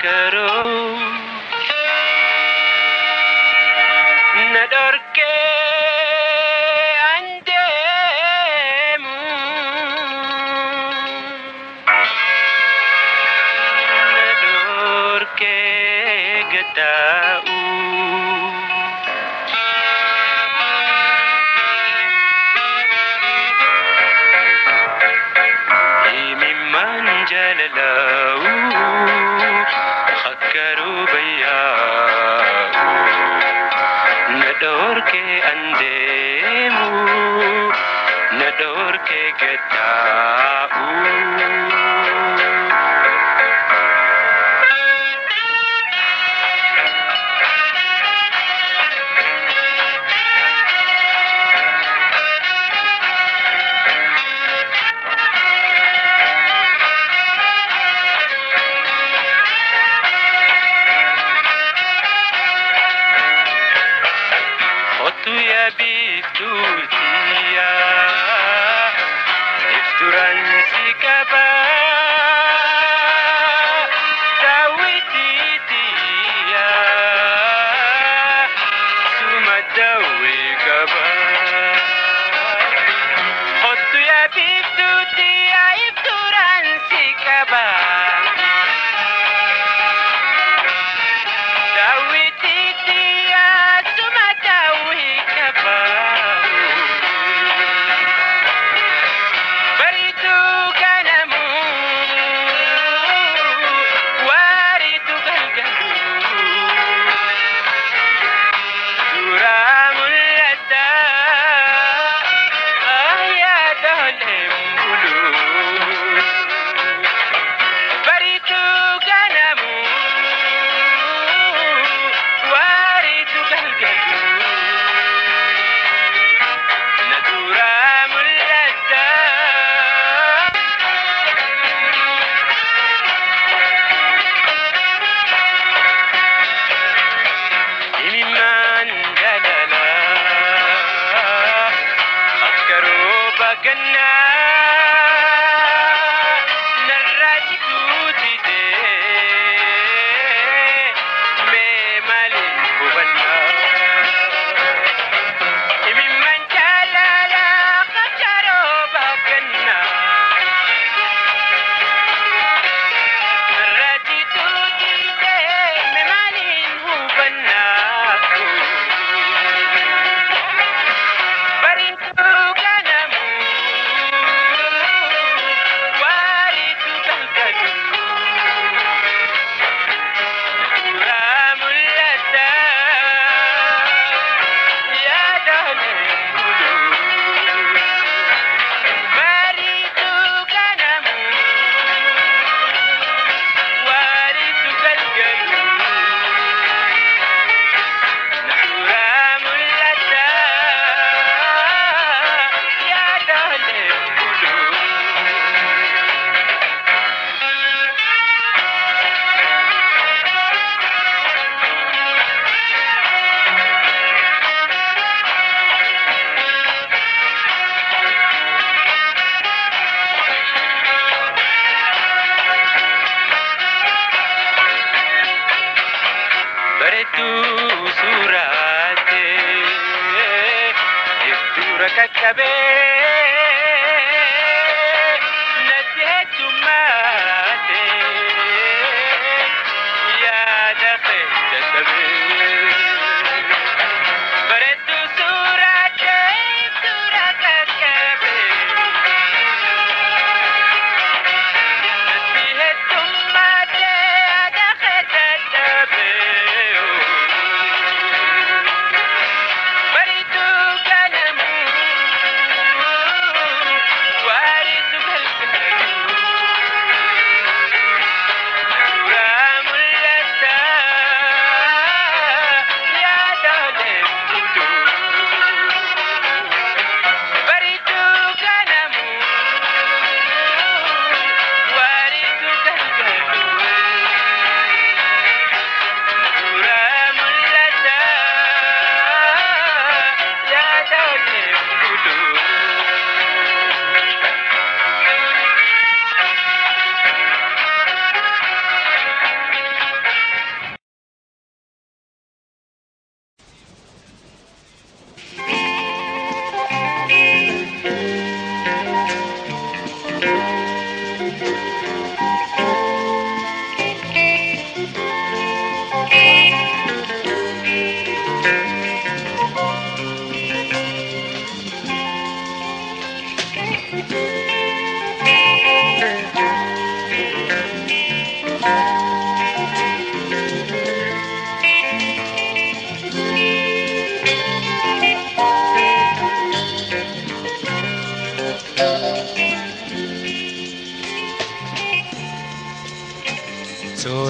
Hakaro Nadorke Andemu Nadorke Gatau Imi manjalalau Hakaro Baya Nadorke andemu Nadorke getau Otu ya bitutia Ifturan sikaba Dawititia Sumadawi kaba Otu ya bitutia Ifturan sikaba Dawititia Sumadawi kaba Baritu kanamu Waritu galgalu Suramul lada Ayadolem bulu Baritu kanamu Waritu galgalu Naturamul lada Iliman dalala Akkaro baganna Narrati tutide Me malin hubanna Iliman dalala Akkaro baganna Narrati tutide Me malin hubanna Baritu kanamu Waritu galgalu Naturamul lada Yadolem bulu Baritu kanamu Waritu galgalu Naturamul lada Yadolem bulu Baritu surate Iftura kakabe Nadetu mate Yada khedakabe Baritu surate Iftura kakabe Nadetu mate Yada khedakabe Baritu kanamu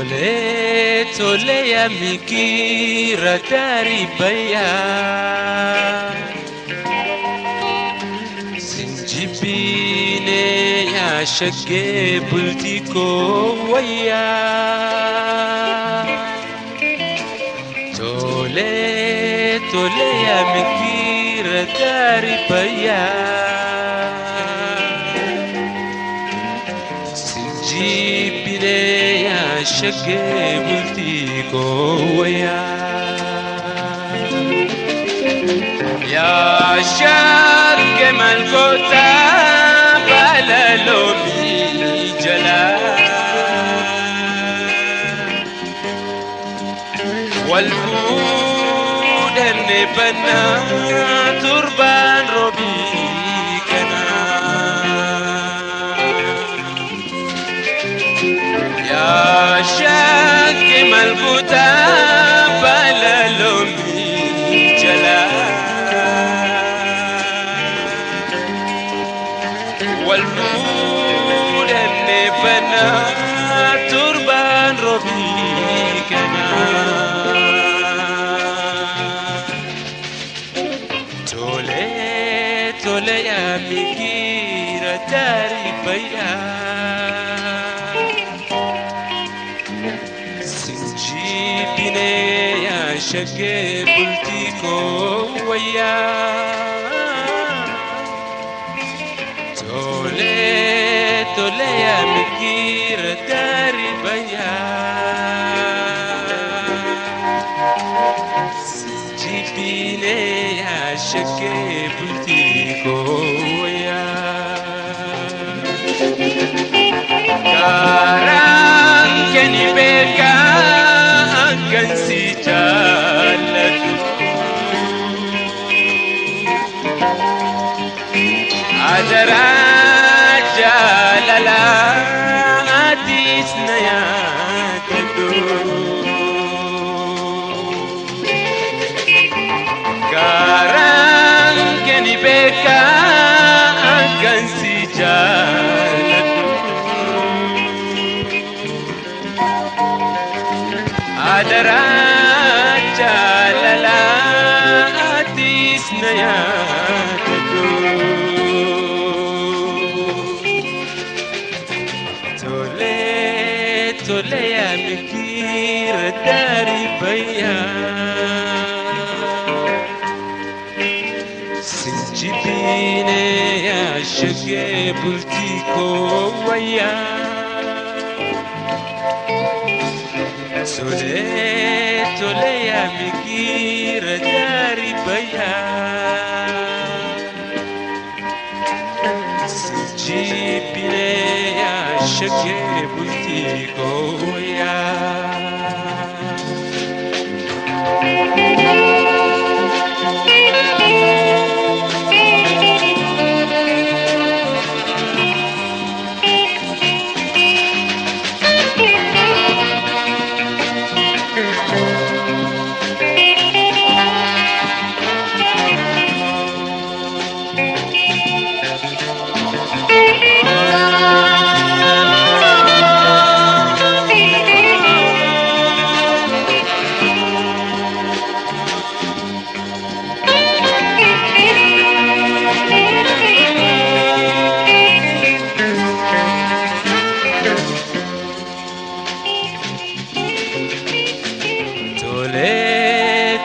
Tole tole ya mikira dari baya Sinjibine ya shage bultiko waya Tole tole ya mikira dari baya Sinjibine ya shage bultiko waya Ya shage malkota balalomi jala والفود النبنا تربان ربيكنا يا شاك ملبوتا بلالومي جلا والفود النبنا تربان ربيكنا Tole ya mikira dari baya Sinjibine ya shage bultiko waya Tole ya mikira dari baya Sinjibine ya shage bultiko Karang keni beka akan si jaladu Adara jalala hadis naya tedu Karang keni beka akan si jaladu Adara jalala hadis naya tedu Tole ya mikir dari baya Sinjibine ya shage bultiko waya Tole ya mikir dari baya Sinjibine ya shage bultiko waya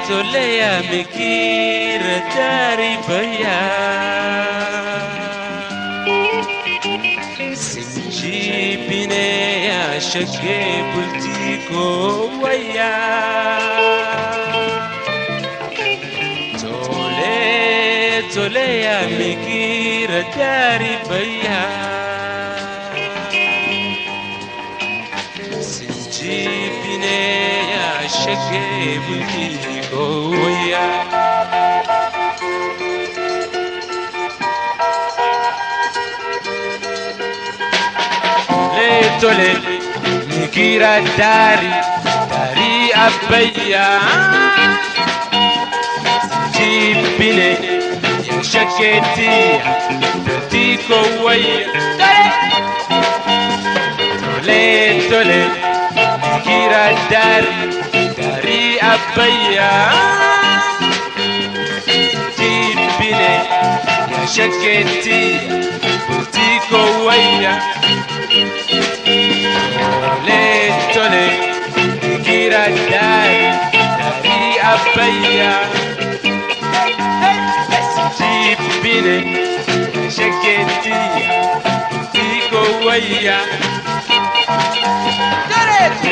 Tole ya mikira dari baya Sinjibine ya shage bultiko waya Tole ya mikira dari baya Sinjibine ya shage bultiko waya Tole mikira dari abaya Sinjibine ya shage bultiko waya Tole كيرا داري أبيا جيبيني يا شكتي بلتيكو ويا ليتولي كيرا داري أبيا جيبيني يا شكتي بلتيكو ويا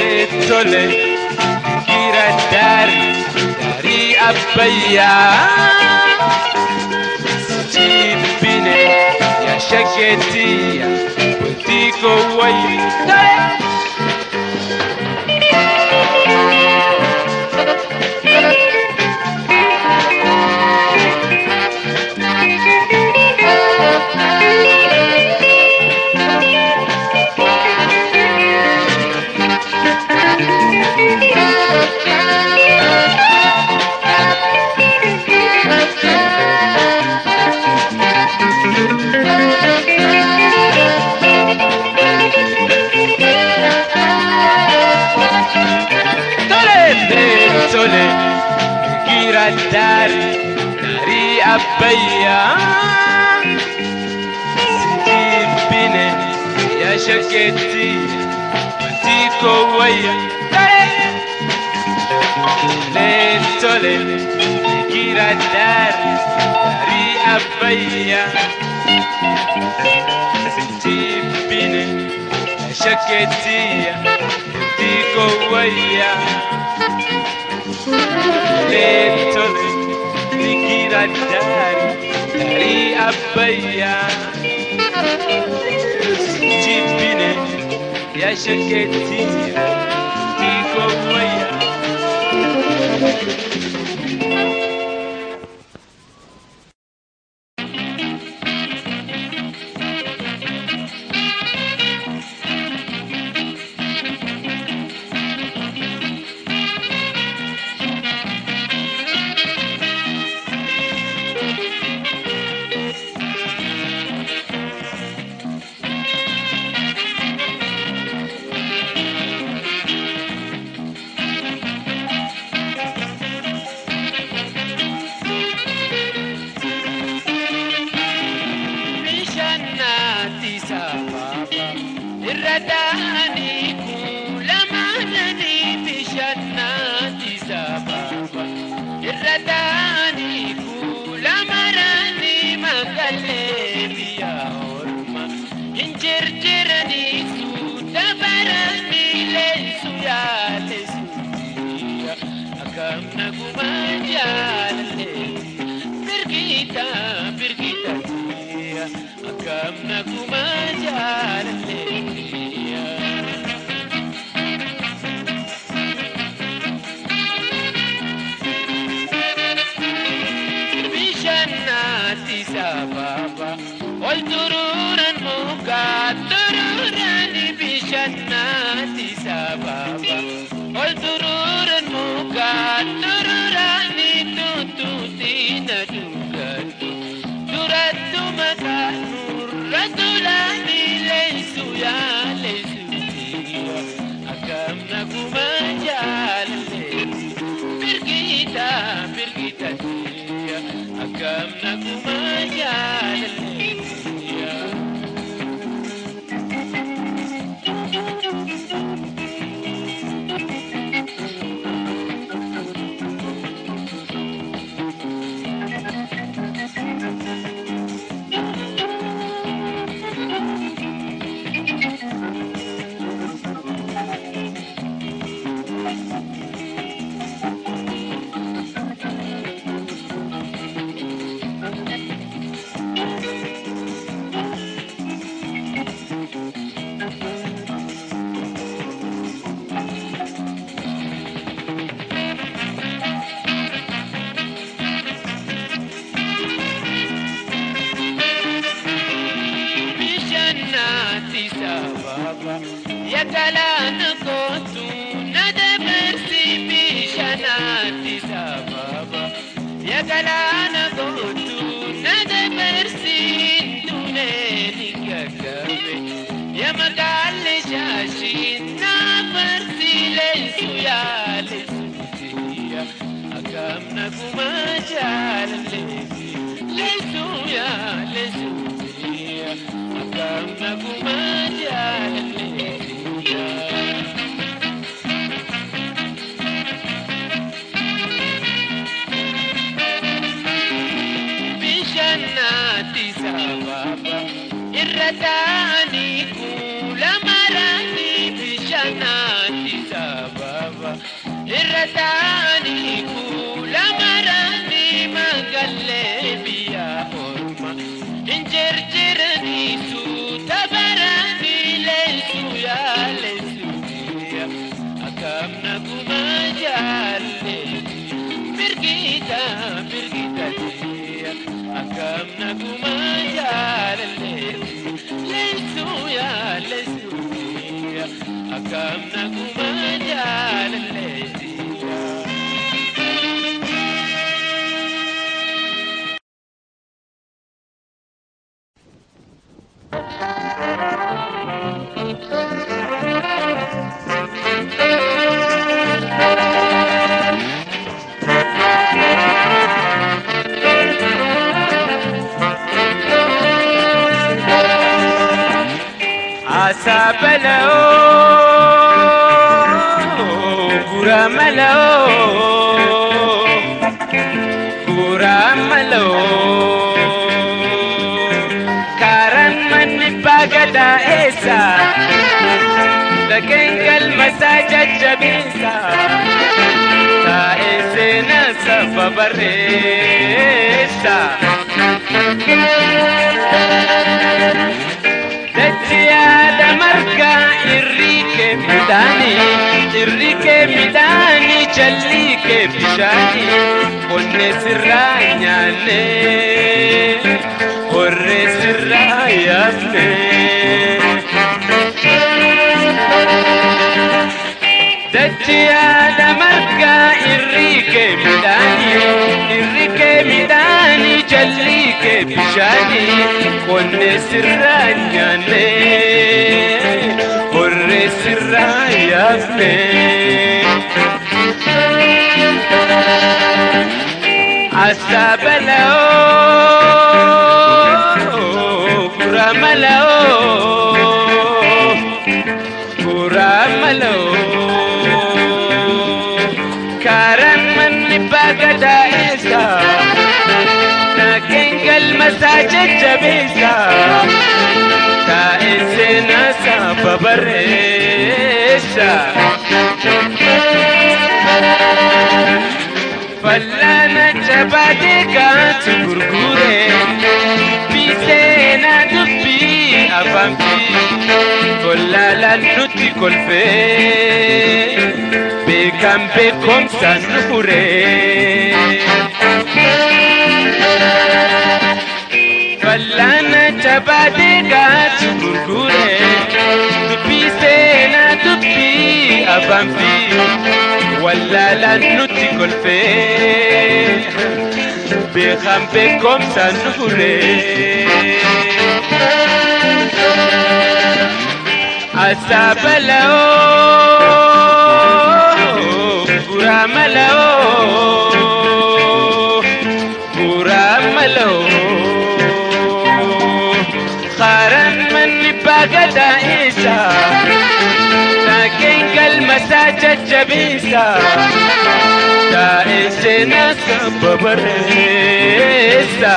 ليتولي كيرا داري أبيا جيبيني يا شكتي بلتيكو ويا داري أبيا جيبيني يا شكتي بلتيكو ويا ليتولي كيرا داري أبيا جيبيني يا شكتي بلتيكو ويا ليتولي كيرا داري أبيا جيبيني يا شكتي بلتيكو ويا naguma jaalaleeti leessu yaa leessu akkam naguma jaalaleeti bishaanati sababa irrataani kula marani bishaanati sababa irrataani kula marani magalle biya orma injirjirani suuta barani leessu yaa leessu akkam naguma jaalaleeti birgita akkam naguma jaalaleeti leessu yaa leessu akkam naguma jaalaleeti Asabalo, Guramalo, Guramalo, Karan mani bagada esa, dakengal masaja jabisa, ta esena safabaresa. Dachiyada marga irrike midani challike bishani konne sirranyane horre sirrayasne Dachiyada marga irrike midani challike bishani konne sirranyane horre sirrayasne asabalo guramalo karan mani bagada esa nakengal masaja jabisa ta esena sababaresa fallana jabadeka tugurgure bisena dubbi afampi kollala nuti kolfe bekam bekom sanure fallana jabadeka tugurgure bisena dubbi afampi wallala nuti kolfe bekam bekom sanure asabalo guramalo kharan mani bagada isa nakengal masaja jabisa ta esena sababaresa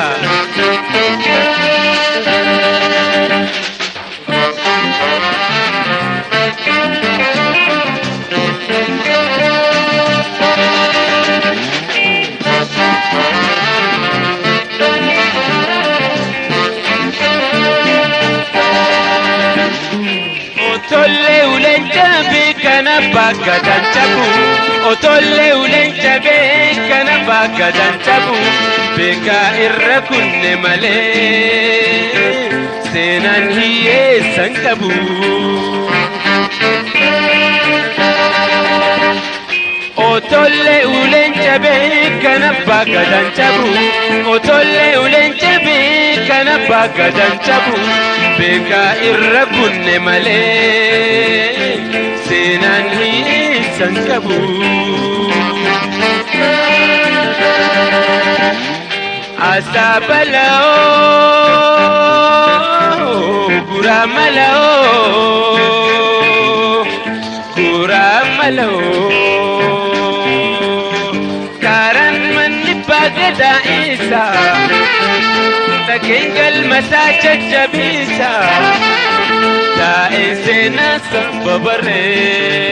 Otolle ulencha bekana bagadan chabu Otolle ulencha bekana bagadan chabu Beka irra kunne male senan hiye sankabu Otolle ulencha bekana bagadan chabu Otolle ulencha bekana bagadan chabu Beka irra kunne male senan hiye sankabu Asabalao, Guramalao, Karan manipagada isa, Takingal masacha jabisa, Ta esena sa babaresa.